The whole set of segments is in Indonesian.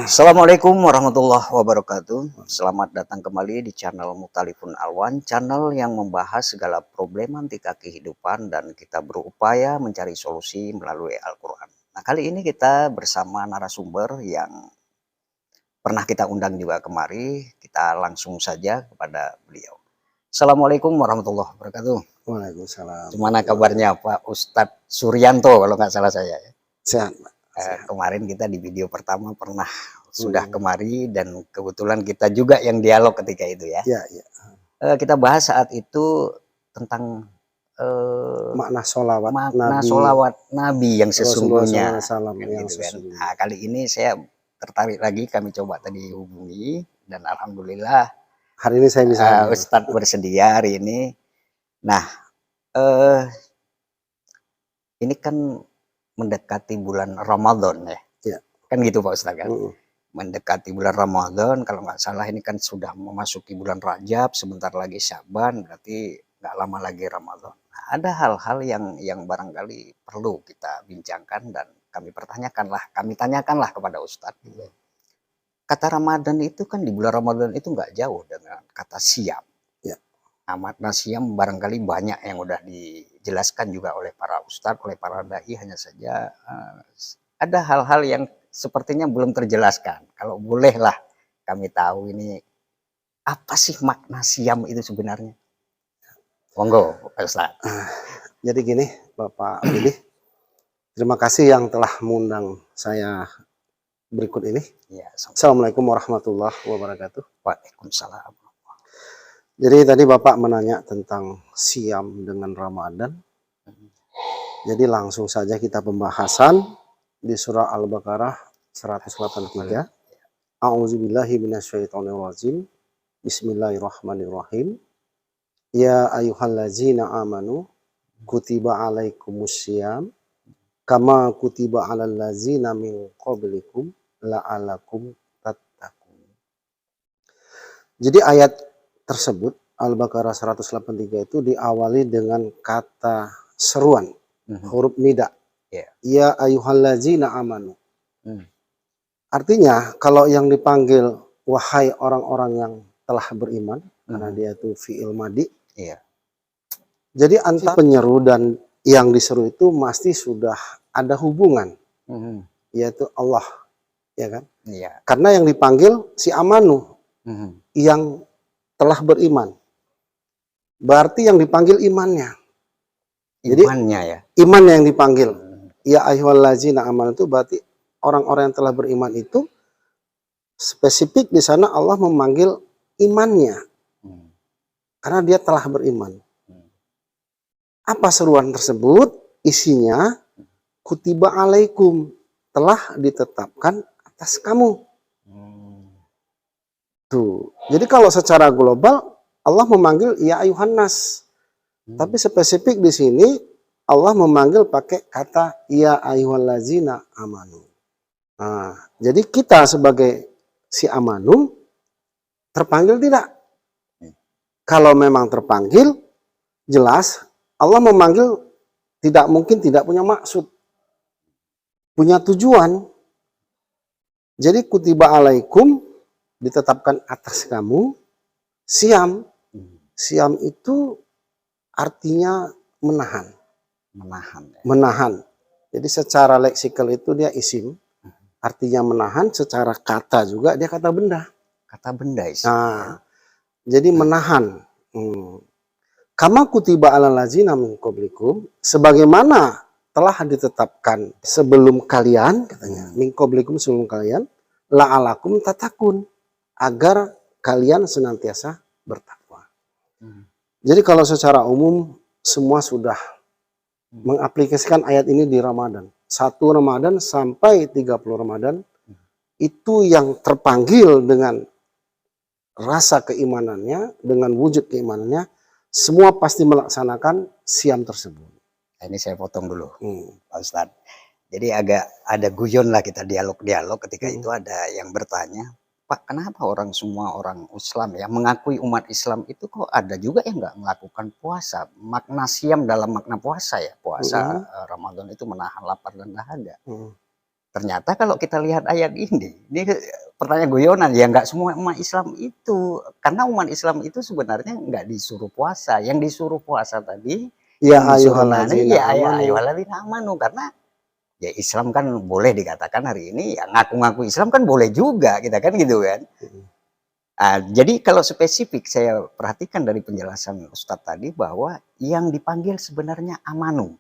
Assalamualaikum warahmatullahi wabarakatuh. Selamat datang kembali di channel Mukhtalifun Alwan, channel yang membahas segala problematika kehidupan dan kita berupaya mencari solusi melalui Al-Quran. Nah, kali ini kita bersama narasumber yang pernah kita undang juga kemari. Kita langsung saja kepada beliau. Assalamualaikum warahmatullahi wabarakatuh. Waalaikumsalam. Gimana kabarnya Pak Ustadz Suryanto kalau nggak salah saya ya? Sehat, Pak. Kemarin kita di video pertama pernah sudah kemari dan kebetulan kita juga yang dialog ketika itu ya. Iya, iya. Kita bahas saat itu tentang Makna sholawat makna Nabi, sholawat Nabi yang Rasulullah sesungguhnya. SAW Kan yang gitu kan. sesungguhnya. Nah, kali ini saya tertarik lagi, kami coba tadi hubungi dan alhamdulillah Hari ini saya bisa hadir. Ustadz bersedia hari ini. Nah, ini kan mendekati bulan Ramadan ya. Iya. Kan gitu Pak Ustadz kan. Mendekati bulan Ramadan, kalau nggak salah ini kan sudah memasuki bulan Rajab, sebentar lagi Syaban, berarti nggak lama lagi Ramadan. Nah, ada hal-hal yang barangkali perlu kita bincangkan dan kami tanyakanlah kepada Ustadz. Gitu. Kata Ramadan itu kan di bulan Ramadan itu nggak jauh dengan kata siam. Ya. Nah, makna siam barangkali banyak yang udah dijelaskan juga oleh para Ustadz, oleh para dai, hanya saja ada hal-hal yang sepertinya belum terjelaskan. Kalau bolehlah kami tahu ini apa sih makna siam itu sebenarnya? Monggo, Pak Ustadz. Jadi gini, Bapak Billy, terima kasih yang telah mengundang saya berikut ini. Ya, Assalamualaikum warahmatullahi wabarakatuh. Waalaikumsalam. Jadi tadi Bapak menanya tentang siam dengan Ramadan. Jadi langsung saja kita pembahasan di surah Al-Baqarah 183. A'udzubillahi minasyaitonirrajim. Bismillahirrahmanirrahim. Ya ayyuhallazina amanu kutiba alaikumussyam kama kutiba alal ladzina min qablikum la'alakum tattaqun. Jadi ayat tersebut Al-Baqarah 183 itu diawali dengan kata seruan, huruf nida. Ya ayyuhallazina amanu. Artinya kalau yang dipanggil wahai orang-orang yang telah beriman, karena dia itu fi'il madi. Jadi antara penyeru dan yang diseru itu pasti sudah ada hubungan, yaitu Allah, ya kan? Karena yang dipanggil si amanu, yang telah beriman. Berarti yang dipanggil imannya. Jadi imannya ya. Imannya yang dipanggil. Ya ayyuhallazina amanu itu berarti orang-orang yang telah beriman itu spesifik di sana Allah memanggil imannya. Karena dia telah beriman. Apa seruan tersebut? Isinya kutiba alaikum, telah ditetapkan atas kamu. Tuh. Jadi kalau secara global Allah memanggil ya ayuhan nas. Tapi spesifik di sini Allah memanggil pakai kata ya ayyuhallazina amanu. Nah, jadi kita sebagai si amanu terpanggil tidak? Kalau memang terpanggil, jelas Allah memanggil tidak mungkin tidak punya maksud. Punya tujuan. Jadi kutiba alaikum ditetapkan atas kamu siam. Siam itu artinya menahan. Menahan. Jadi secara leksikal itu dia isim. Artinya menahan, secara kata juga dia kata benda. Kata benda isim. Nah, jadi menahan. Kama kutiba alal ladzina min qablikum, sebagaimana telah ditetapkan sebelum kalian, katanya, min qablikum sebelum kalian, la'alakum tatakun, agar kalian senantiasa bertakwa. Jadi kalau secara umum semua sudah mengaplikasikan ayat ini di Ramadan. 1 Ramadan sampai 30 Ramadan itu yang terpanggil dengan rasa keimanannya, dengan wujud keimanannya, semua pasti melaksanakan siam tersebut. Ini saya potong dulu, Pak Ustadz. Jadi agak ada guyon lah kita dialog-dialog ketika itu ada yang bertanya, Pak, kenapa semua orang Islam ya mengakui umat Islam itu kok ada juga yang nggak melakukan puasa? Makna siam dalam makna puasa ya, puasa Ramadan itu menahan lapar dan dahaga. ternyata kalau kita lihat ayat ini pertanyaan guyonan, ya nggak semua umat Islam itu, karena umat Islam itu sebenarnya nggak disuruh puasa, yang disuruh puasa tadi, Ya yang disuruh nahan, ayyuhallazina ya amanu. ayyuhalladzina amanu, karena ya Islam kan boleh dikatakan hari ini ya ngaku-ngaku Islam kan boleh juga kita kan gitu kan. Jadi kalau spesifik saya perhatikan dari penjelasan Ustadz tadi bahwa yang dipanggil sebenarnya amanu.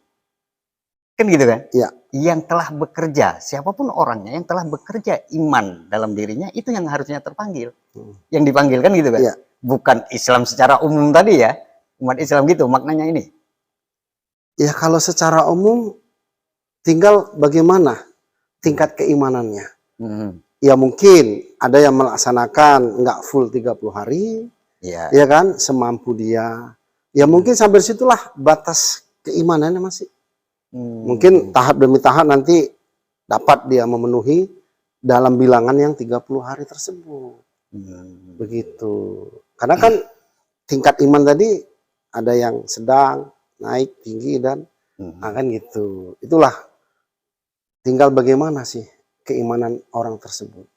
Kan gitu kan? Ya. Yang telah bekerja, siapapun orangnya yang telah bekerja iman dalam dirinya itu yang harusnya terpanggil. Yang dipanggil kan gitu kan? Ya. Bukan Islam secara umum tadi ya. Umat Islam gitu maknanya ini. Ya kalau secara umum tinggal bagaimana tingkat keimanannya. Ya mungkin ada yang melaksanakan nggak full 30 hari, ya kan, semampu dia. Ya mungkin sampai situlah batas keimanannya masih. Mungkin tahap demi tahap nanti dapat dia memenuhi dalam bilangan yang 30 hari tersebut. Begitu. Karena kan tingkat iman tadi ada yang sedang, naik, tinggi, dan kan gitu. Itulah tinggal bagaimana sih keimanan orang tersebut.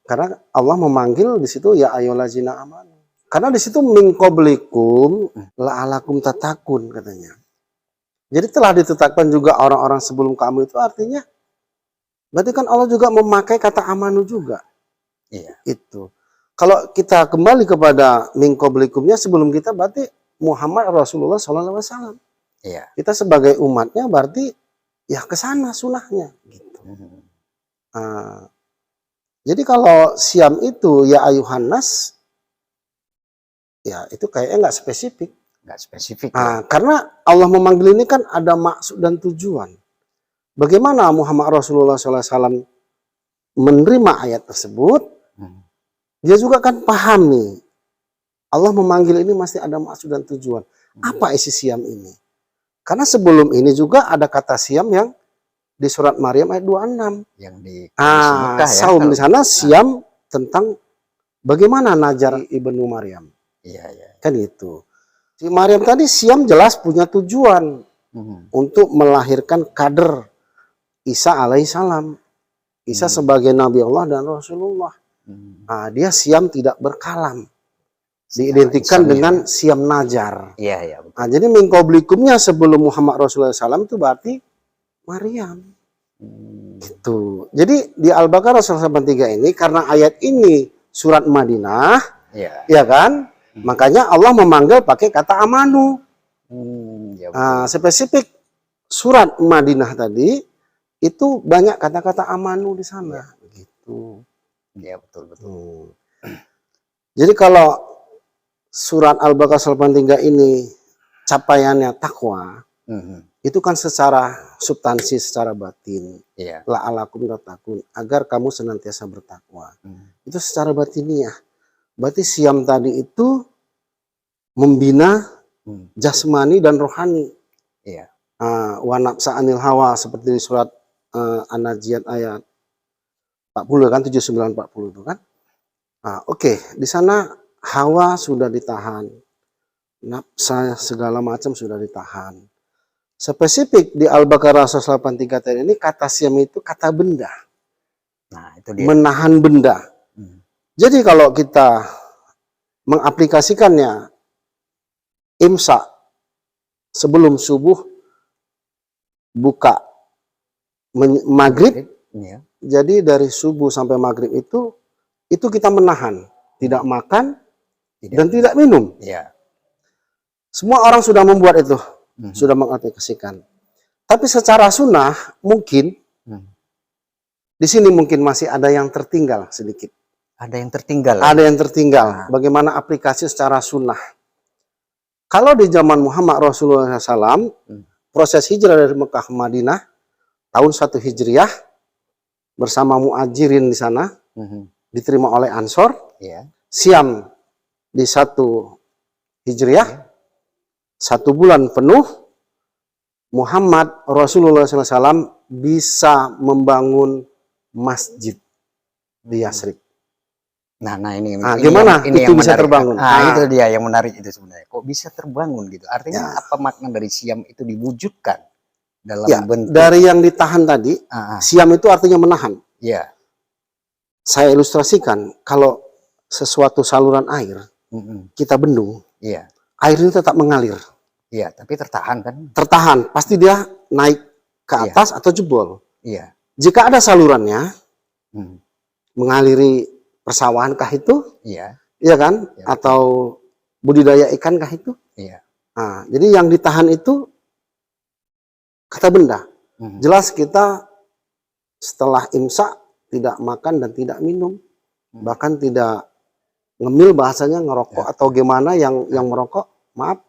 Karena Allah memanggil di situ ya ayyuhallazina amanu. Karena di situ min qablikum la'alakum tatakun katanya. Jadi telah ditetapkan juga orang-orang sebelum kamu itu artinya berarti kan Allah juga memakai kata amanu juga. Iya. Itu. Kalau kita kembali kepada min qablikumnya sebelum kita berarti Muhammad Rasulullah SAW. Iya. Kita sebagai umatnya berarti ya ke sana sunahnya gitu. Jadi kalau siam itu ya ayuhan nas, ya itu kayaknya nggak spesifik. Nggak spesifik. Karena Allah memanggil ini kan ada maksud dan tujuan. Bagaimana Muhammad Rasulullah SAW menerima ayat tersebut? Dia juga kan paham nih. Allah memanggil ini masih ada maksud dan tujuan. Apa isi siam ini? Karena sebelum ini juga ada kata siam yang di surat Maryam ayat 26. Yang di Mekah, saum di sana siam tentang bagaimana Najar ibnu Maryam. Iya. Kan itu. Si Maryam tadi siam jelas punya tujuan untuk melahirkan kader Isa alaihissalam. Isa sebagai Nabi Allah dan Rasulullah. Dia siam tidak berkalam. Diidentikan dengan siam Najar. Iya. Jadi min qablikumnya sebelum Muhammad Rasulullah SAW itu berarti Maryam. Gitu. Jadi di Al-Baqarah 183 ini karena ayat ini surat Madinah, ya kan? Makanya Allah memanggil pakai kata amanu. Spesifik surat Madinah tadi itu banyak kata-kata amanu di sana. Gitu. Iya, betul. Jadi kalau surat Al-Baqarah 183 ini capaiannya takwa, itu kan secara substansi, secara batin. La'alakum tatakun, agar kamu senantiasa bertakwa. Itu secara batiniah. Berarti siam tadi itu membina jasmani dan rohani. Wa nafsa anil hawa seperti di surat An-Najiyat ayat 40 kan, 79-40 itu kan. Oke, di sana hawa sudah ditahan. Nafsa segala macam sudah ditahan. Spesifik di Al-Baqarah 183 tadi ini kata siam itu kata benda. Itu dia. Menahan benda. Jadi kalau kita mengaplikasikannya imsak sebelum subuh buka maghrib, jadi dari subuh sampai maghrib itu kita menahan, tidak makan dan tidak minum. Semua orang sudah membuat itu. Sudah mengaplikasikan. Tapi secara sunnah mungkin di sini mungkin masih ada yang tertinggal sedikit. Ada yang tertinggal. Ada yang tertinggal. Bagaimana aplikasi secara sunnah? Kalau di zaman Muhammad Rasulullah SAW, proses hijrah dari Mekah ke Madinah tahun 1 Hijriah bersama muajirin di sana, diterima oleh Ansor, siam di 1 Hijriah. 1 bulan penuh Muhammad Rasulullah SAW bisa membangun masjid di Yasrib. Ini gimana ini itu yang bisa menarik. terbangun? Itu dia yang menarik itu sebenarnya. Kok bisa terbangun gitu? Artinya apa makna dari siam itu diwujudkan dalam Ya, bentuk dari yang ditahan tadi, siam itu artinya menahan. ya. Saya ilustrasikan, kalau sesuatu saluran air, kita bendung, Iya. air ini tetap mengalir. Iya, tapi tertahan kan? Tertahan, pasti dia naik ke atas atau jebol. Iya. Jika ada salurannya, mengaliri persawahan kah itu? Iya. Iya kan? Ya. Atau budidaya ikan kah itu? Iya. Nah, jadi yang ditahan itu kata benda. Jelas kita setelah imsak tidak makan dan tidak minum. Bahkan tidak ngemil, bahasanya ngerokok atau gimana yang merokok, maaf,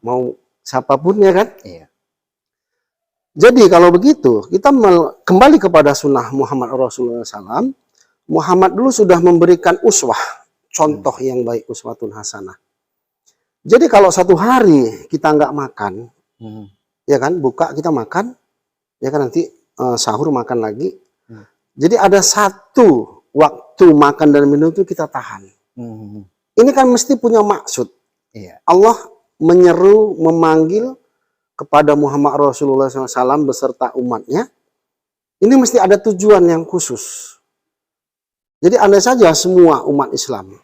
mau siapapun ya kan? Iya. Jadi kalau begitu, kita kembali kepada sunnah Muhammad Rasulullah SAW. Muhammad dulu sudah memberikan uswah, contoh yang baik, uswatun hasanah. Jadi kalau satu hari kita nggak makan, ya kan, buka kita makan, ya kan, nanti sahur makan lagi. Jadi ada satu waktu makan dan minum itu kita tahan. Ini kan mesti punya maksud. Iya. Allah menyeru, memanggil kepada Muhammad Rasulullah SAW beserta umatnya. Ini mesti ada tujuan yang khusus. Jadi andai saja semua umat Islam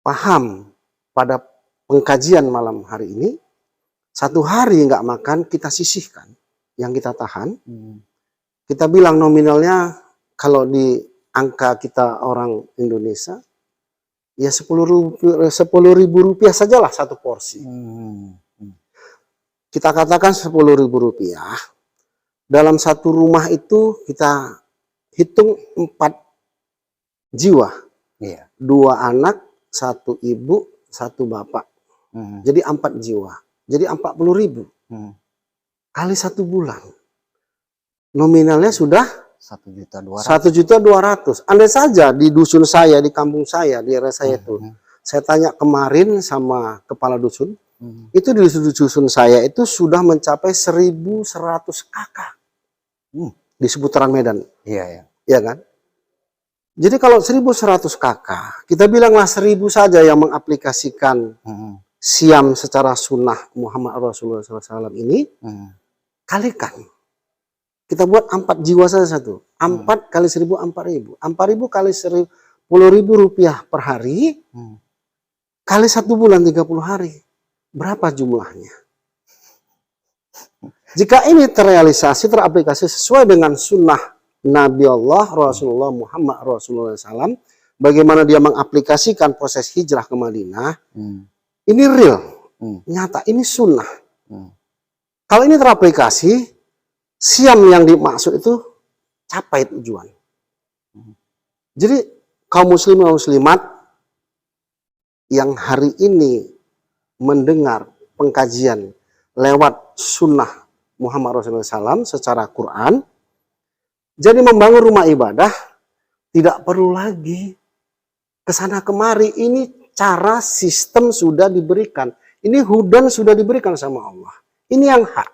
paham pada pengkajian malam hari ini, satu hari nggak makan kita sisihkan, yang kita tahan, kita bilang nominalnya kalau di angka kita orang Indonesia, ya 10.000 rupiah sajalah satu porsi. Kita katakan 10.000 rupiah. Dalam satu rumah itu kita hitung 4 jiwa. Iya. 2 anak, 1 ibu, 1 bapak. Jadi 4 jiwa. Jadi 40.000. Kali 1 bulan. Nominalnya sudah 1.200.000. Andai saja di dusun saya, di kampung saya, di daerah saya itu, saya tanya kemarin sama kepala dusun, itu di dusun saya itu sudah mencapai 1.100 kakak di seputaran Medan. Iya, ya. Ya kan? Jadi kalau 1.100 kakak, kita bilanglah 1.000 saja yang mengaplikasikan siam secara sunnah Muhammad Rasulullah SAW ini, kalikan. Kita buat 4 jiwa saja satu. 4 kali 1.000, 4.000. 4.000 kali 10.000 rupiah per hari, kali 1 bulan 30 hari. Berapa jumlahnya? Jika ini terrealisasi, teraplikasi sesuai dengan sunnah Nabi Allah, Rasulullah Muhammad Rasulullah SAW, bagaimana dia mengaplikasikan proses hijrah ke Madinah, ini real, nyata, ini sunnah. Kalau ini teraplikasi, siam yang dimaksud itu capai tujuan. Jadi kaum muslimin dan muslimat yang hari ini mendengar pengkajian lewat sunnah Muhammad Rasulullah SAW secara Quran, jadi membangun rumah ibadah tidak perlu lagi kesana kemari. Ini cara sistem sudah diberikan. Ini hudan sudah diberikan sama Allah. Ini yang hak.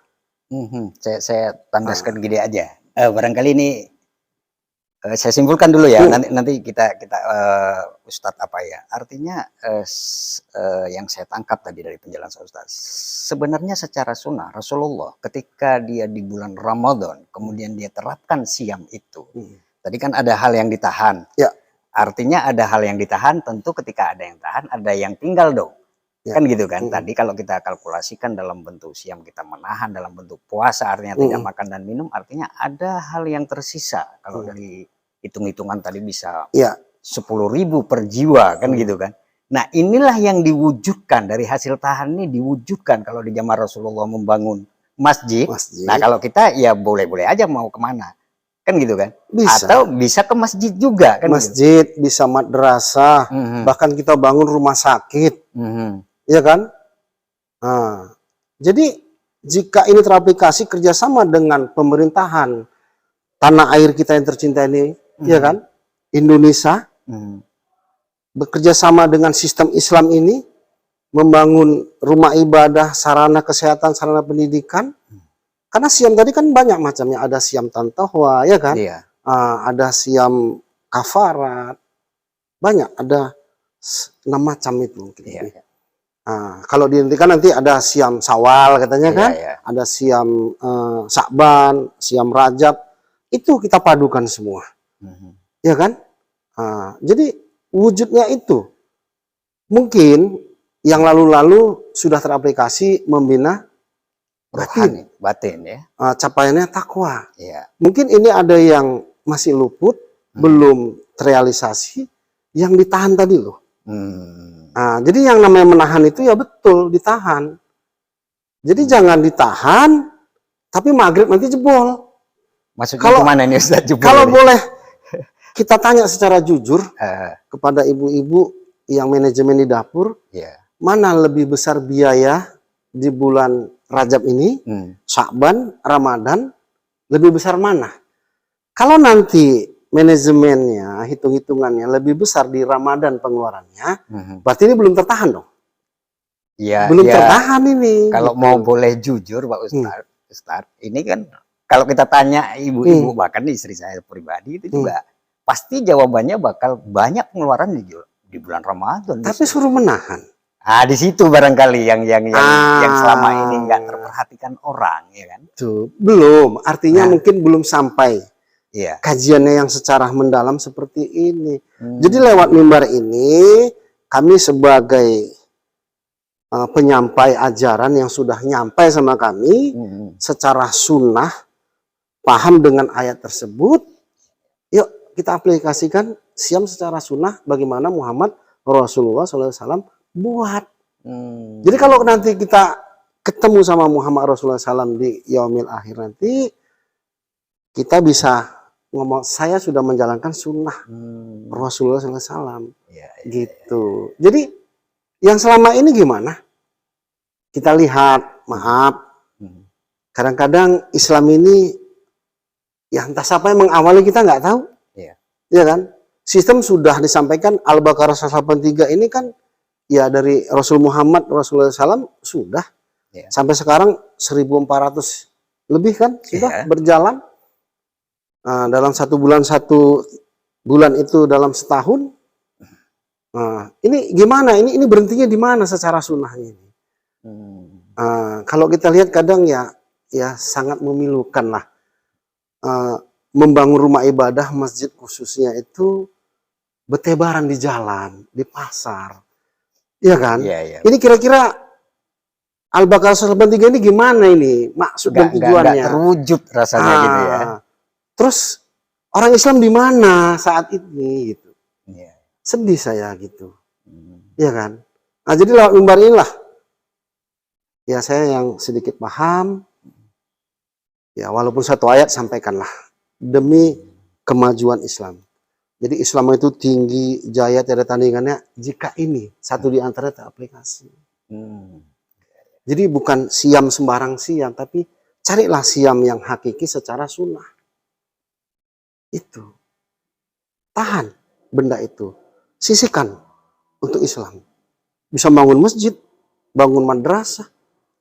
Saya tandaskan gini aja. Barangkali ini saya simpulkan dulu ya. Nanti kita Ustadz apa ya? Artinya yang saya tangkap tadi dari penjelasan Ustadz, sebenarnya secara sunnah Rasulullah ketika dia di bulan Ramadan kemudian dia terapkan siam itu. Tadi kan ada hal yang ditahan. Ya. Artinya ada hal yang ditahan, tentu ketika ada yang tahan ada yang tinggal dong. Kan gitu kan. Tadi kalau kita kalkulasikan dalam bentuk siam kita menahan, dalam bentuk puasa artinya tidak makan dan minum, artinya ada hal yang tersisa. Kalau dari hitung-hitungan tadi bisa 10.000 per jiwa kan gitu kan. Nah inilah yang diwujudkan dari hasil tahan ini, diwujudkan kalau di zaman Rasulullah membangun masjid. Nah kalau kita ya boleh-boleh aja mau kemana kan gitu kan. Bisa. Atau bisa ke masjid juga kan. Masjid gitu. Bisa madrasah, bahkan kita bangun rumah sakit. Iya kan? Nah, jadi jika ini teraplikasi kerjasama dengan pemerintahan tanah air kita yang tercinta ini, ya kan? Indonesia bekerja sama dengan sistem Islam ini, membangun rumah ibadah, sarana kesehatan, sarana pendidikan. Karena siam tadi kan banyak macamnya, ada siam tantahwa, ya kan? Iya. Ada siam kafarat, banyak, ada 6 macam itu mungkin. Iya. Nah, kalau dihentikan nanti ada siam Syawal katanya Iya, kan, iya. ada siam Sya'ban, siam Rajab, itu kita padukan semua, Mhm. ya kan? Nah, jadi wujudnya itu mungkin yang lalu-lalu sudah teraplikasi membina Rohani, batin, batin ya. capaiannya takwa. Iya. Mungkin ini ada yang masih luput, belum terrealisasi, yang ditahan tadi loh. Hmm. Nah, jadi yang namanya menahan itu ya betul ditahan. Jadi jangan ditahan, tapi maghrib nanti jebol. Maksudnya Kalau gimana nih Ustaz jebol kalau ini? boleh kita tanya secara jujur Eh, kepada ibu-ibu yang manajemen di dapur, iya. mana lebih besar biaya di bulan Rajab ini, Sya'ban, Ramadan, lebih besar mana? Kalau nanti manajemennya, hitung-hitungannya lebih besar di Ramadan pengeluarannya, berarti ini belum tertahan dong. Iya, Belum iya. tertahan ini. Kalau gitu. mau boleh jujur Pak Ustadz, ini kan kalau kita tanya ibu-ibu bahkan istri saya pribadi itu juga pasti jawabannya bakal banyak pengeluaran di bulan Ramadan. Tapi suruh menahan. Ah, di situ barangkali yang selama ini nggak terperhatikan orang, ya kan? Tuh, belum. Artinya mungkin belum sampai Iya. kajiannya yang secara mendalam seperti ini. Jadi lewat mimbar ini kami sebagai penyampai ajaran yang sudah nyampai sama kami secara sunnah, paham dengan ayat tersebut, yuk kita aplikasikan siam secara sunnah bagaimana Muhammad Rasulullah SAW buat. Jadi kalau nanti kita ketemu sama Muhammad Rasulullah SAW di yaumil akhir nanti, kita bisa ngomong saya sudah menjalankan sunnah Rasulullah SAW, gitu. Jadi yang selama ini gimana? Kita lihat, maaf, kadang-kadang Islam ini ya entah siapa yang mengawali kita nggak tahu, ya kan? Sistem sudah disampaikan Al-Baqarah 183 ini kan ya dari Rasul Muhammad Rasulullah SAW sudah sampai sekarang 1400 lebih kan sudah berjalan. Dalam satu bulan itu dalam setahun. Ini gimana? Ini berhentinya di mana secara sunnahnya ini? Kalau kita lihat kadang ya sangat memilukan lah. Membangun rumah ibadah masjid khususnya itu bertebaran di jalan, di pasar, ya kan? Ini kira-kira Al-Baqarah 183 ini gimana ini maksud dan tujuannya? Nggak terwujud rasanya gitu ya. Terus orang Islam di mana saat ini gitu? Sedih saya gitu, ya kan? Nah jadi lewat mimbar inilah ya saya yang sedikit paham, ya walaupun satu ayat sampaikanlah demi kemajuan Islam. Jadi Islam itu tinggi, jaya, tiada tandingannya jika ini satu di antara teraplikasi. Jadi bukan siam sembarang siam, tapi carilah siam yang hakiki secara sunnah. Itu. Tahan benda itu. Sisihkan untuk Islam. Bisa bangun masjid, bangun madrasah,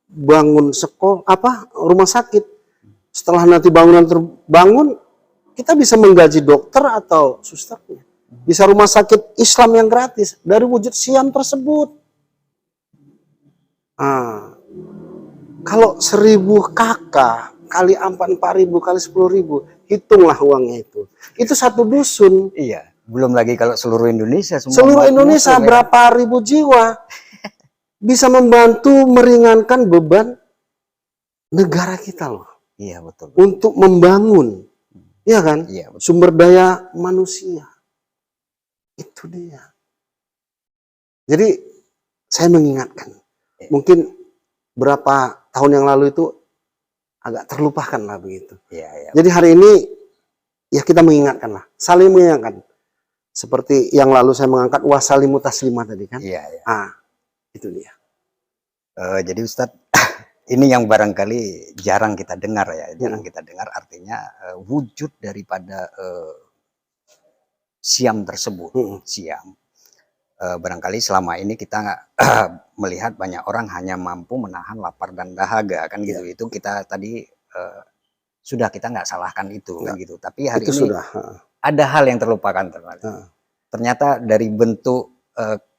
bangun sekolah, rumah sakit. Setelah nanti bangunan terbangun, kita bisa menggaji dokter atau susternya. Bisa rumah sakit Islam yang gratis dari wujud siam tersebut. Kalau 1000 kakak kali 4.000 kali 10.000, hitunglah uangnya itu. Itu satu dusun. Iya. Belum lagi kalau seluruh Indonesia. Seluruh Indonesia berapa ribu jiwa bisa membantu meringankan beban negara kita loh. Iya betul. Untuk membangun, ya kan? Iya, sumber daya manusia. Itu dia. Jadi saya mengingatkan, mungkin berapa tahun yang lalu itu agak terlupakan lah begitu. Jadi hari ini ya kita mengingatkan lah, saling mengingatkan. Seperti yang lalu saya mengangkat wasalimu taslimah tadi kan. Itu dia. Jadi Ustadz, ini yang barangkali jarang kita dengar ya, jarang kita dengar artinya wujud daripada siam tersebut, siam. Barangkali selama ini kita melihat banyak orang hanya mampu menahan lapar dan dahaga kan gitu. Itu kita tadi sudah kita nggak salahkan itu kan gitu. Tapi hari ini ada hal yang terlupakan ternyata dari bentuk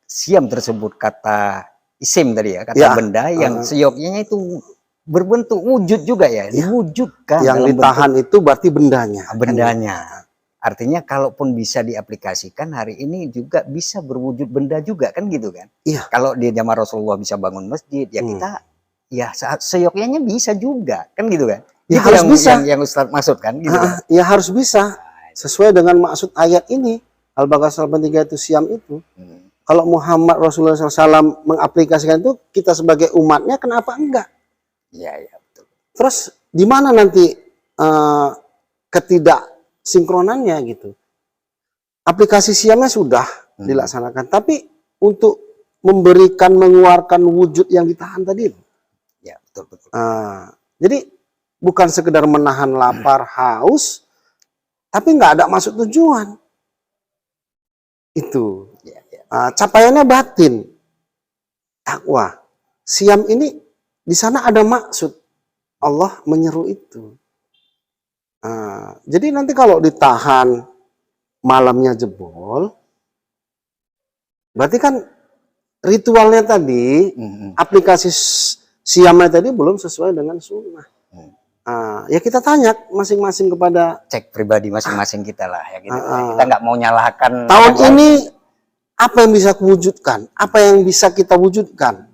siam tersebut kata isim tadi ya, kata Ya, benda yang seyogyanya itu berbentuk wujud juga ya, diwujudkan yang dalam ditahan itu berarti bendanya. bendanya. Artinya kalaupun bisa diaplikasikan hari ini juga bisa berwujud benda juga kan gitu kan. Iya. Kalau di zaman Rasulullah bisa bangun masjid, ya kita ya seyogyanya bisa juga kan gitu kan. Ya Gitu harus bisa. yang Ustadz maksud kan gitu kan. Ya harus bisa. Sesuai dengan maksud ayat ini. Al-Baqarah 83 itu siam itu. Kalau Muhammad Rasulullah SAW mengaplikasikan itu, kita sebagai umatnya kenapa enggak? Iya, betul. Terus di mana nanti ketidaksinkronannya gitu? Aplikasi siamnya sudah dilaksanakan, tapi untuk memberikan, mengeluarkan wujud yang ditahan tadi. Ya, betul. Jadi bukan sekedar menahan lapar, haus, tapi nggak ada maksud tujuan. Itu. Capaiannya batin. Takwa. Siam ini di sana ada maksud. Allah menyeru itu. Jadi nanti kalau ditahan malamnya jebol, berarti kan ritualnya tadi, aplikasi siamnya tadi belum sesuai dengan sunnah. Ya kita tanya masing-masing kepada, cek pribadi masing-masing kita lah ya gitu. Kita nggak mau nyalahkan. Tahun ini apa yang bisa kuwujudkan? Apa yang bisa kita wujudkan?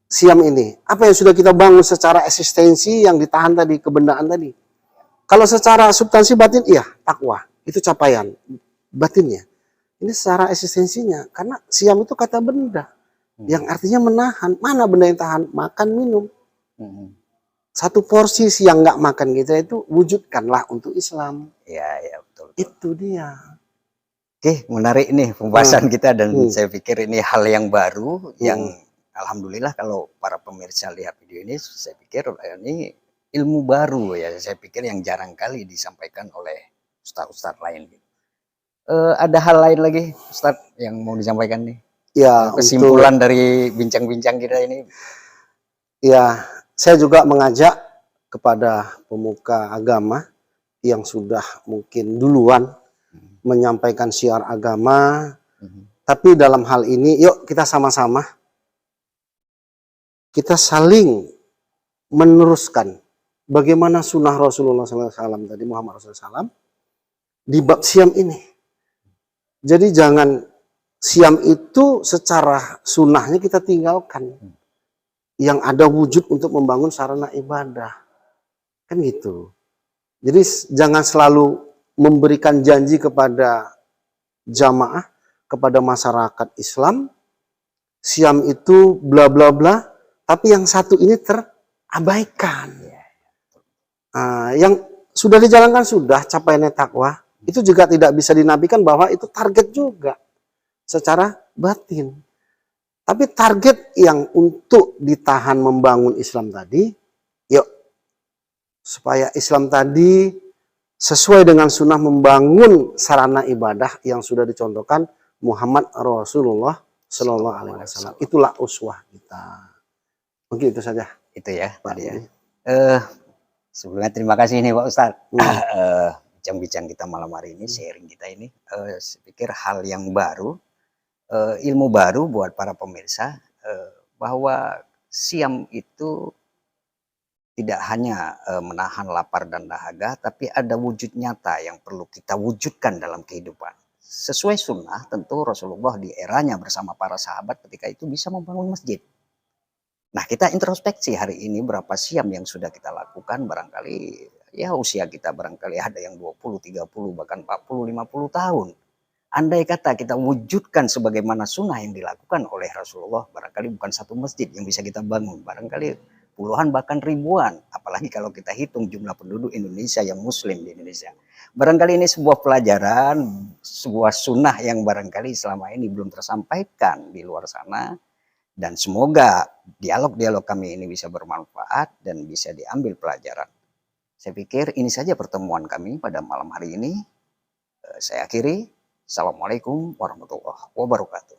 Siam ini, apa yang sudah kita bangun secara eksistensi yang ditahan tadi, kebendaan tadi. Kalau secara substansi batin, iya, takwa. Itu capaian batinnya. Ini secara eksistensinya. Karena siam itu kata benda. Yang artinya menahan. Mana benda yang tahan? Makan, minum. Satu porsi siang nggak makan kita itu wujudkanlah untuk Islam. Ya, betul. Itu dia. Oke, menarik nih pembahasan kita dan saya pikir ini hal yang baru yang alhamdulillah kalau para pemirsa lihat video ini, saya pikir ini ilmu baru ya. Saya pikir yang jarang kali disampaikan oleh ustadz-ustadz lain. Ada hal lain lagi, Ustadz, yang mau disampaikan nih? Ya, kesimpulan dari bincang-bincang kita ini. Ya, saya juga mengajak kepada pemuka agama yang sudah mungkin duluan menyampaikan syiar agama, tapi dalam hal ini, yuk kita sama-sama, kita saling meneruskan bagaimana sunnah Rasulullah SAW tadi, Muhammad Rasulullah SAW, di bab siam ini. Jadi jangan siam itu secara sunnahnya kita tinggalkan. Yang ada wujud untuk membangun sarana ibadah. Kan gitu. Jadi jangan selalu memberikan janji kepada jamaah, kepada masyarakat Islam, siam itu bla bla bla, tapi yang satu ini terabaikan. Yang sudah dijalankan sudah capaiannya takwa, itu juga tidak bisa dinafikan bahwa itu target juga secara batin. Tapi target yang untuk ditahan membangun Islam tadi, yuk supaya Islam tadi sesuai dengan sunnah membangun sarana ibadah yang sudah dicontohkan Muhammad Rasulullah Sallallahu Alaihi Wasallam. Itulah uswah kita. Mungkin itu saja. Itu ya tadi ya. Sebelumnya terima kasih nih Pak Ustadz. Bincang-bincang kita malam hari ini, sharing kita ini, saya pikir hal yang baru, ilmu baru buat para pemirsa, bahwa siam itu tidak hanya menahan lapar dan dahaga, tapi ada wujud nyata yang perlu kita wujudkan dalam kehidupan. Sesuai sunnah, tentu Rasulullah di eranya bersama para sahabat ketika itu bisa membangun masjid. Nah, kita introspeksi hari ini berapa siam yang sudah kita lakukan, barangkali ya usia kita barangkali ada yang 20, 30, bahkan 40, 50 tahun. Andai kata kita wujudkan sebagaimana sunnah yang dilakukan oleh Rasulullah, barangkali bukan satu masjid yang bisa kita bangun, barangkali puluhan bahkan ribuan, apalagi kalau kita hitung jumlah penduduk Indonesia yang muslim di Indonesia. Barangkali ini sebuah pelajaran, sebuah sunnah yang barangkali selama ini belum tersampaikan di luar sana, dan semoga dialog-dialog kami ini bisa bermanfaat dan bisa diambil pelajaran. Saya pikir ini saja pertemuan kami pada malam hari ini. Saya akhiri. Assalamualaikum warahmatullahi wabarakatuh.